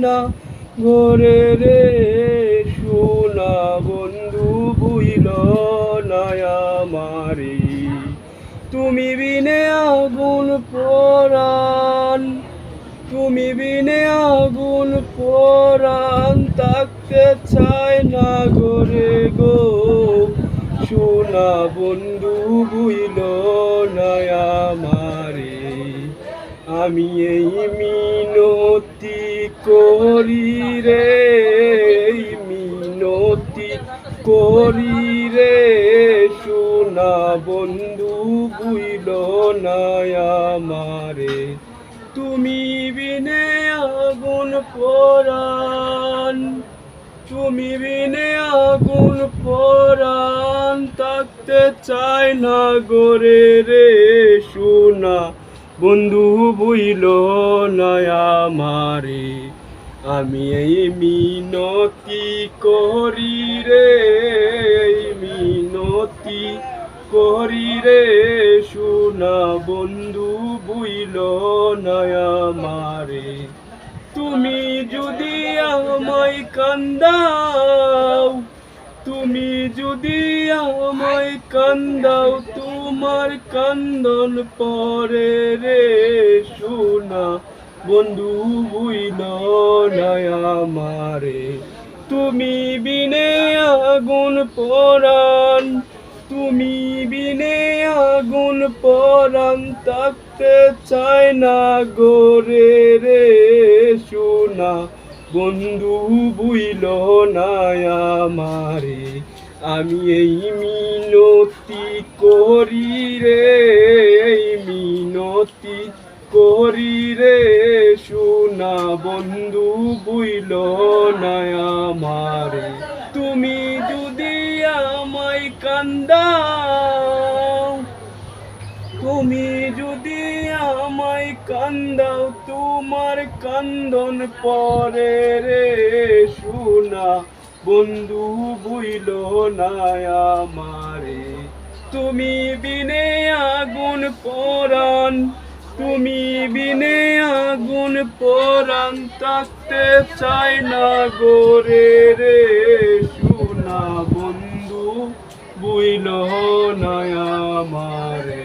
না ঘরে রে সোনা বন্ধু বুইল না আমারে। তুমি বিনে আগুন পরাণ, তুমি বিনে আগুন পরাণ থাকতে চায় না ঘরে গো সোনা বন্ধু বুইল না আমারে। আমি এই মিনতি করি রে, মিনতি করি রে সোনা বন্ধু বুইল না আমারে। তুমি বিনে আগুন পরাণ, তুমি বিনে আগুন পরাণ থাকতে চায় না ঘরে রে সোনা বন্ধু বুইল না আমারে। আমি এই মিনতি করি রে, মিনতি করি রে সোনা বন্ধু বুইল না আমারে। তুমি যদি আমায় কান্দাও, তুমি যদি আমায় কান্দাও তোমার কান্দন পরে রে সোনা বন্ধু বুইল না আমারে। তুমি বিনে আগুন পরাণ, তুমি বিনে আগুন পরাণ থাকতে চায় না ঘরে রে সোনা বন্ধু বুইল না আমারে। আমি এই মিনতি করি রে, মিনতি করি রে সোনা বন্ধু বুইল না আমারে। তুমি যদি আমায় কান্দাও, তুমি যদি আমায় কান্দাও তোমার কান্দন পরে রে সোনা বন্ধু বুইল না আমারে। তুমি বিনে আগুন পরাণ, তুমি বিনে আগুন পরাণ থাকতে চায় না ঘরে রে সোনা বন্ধু বুইল না আমারে।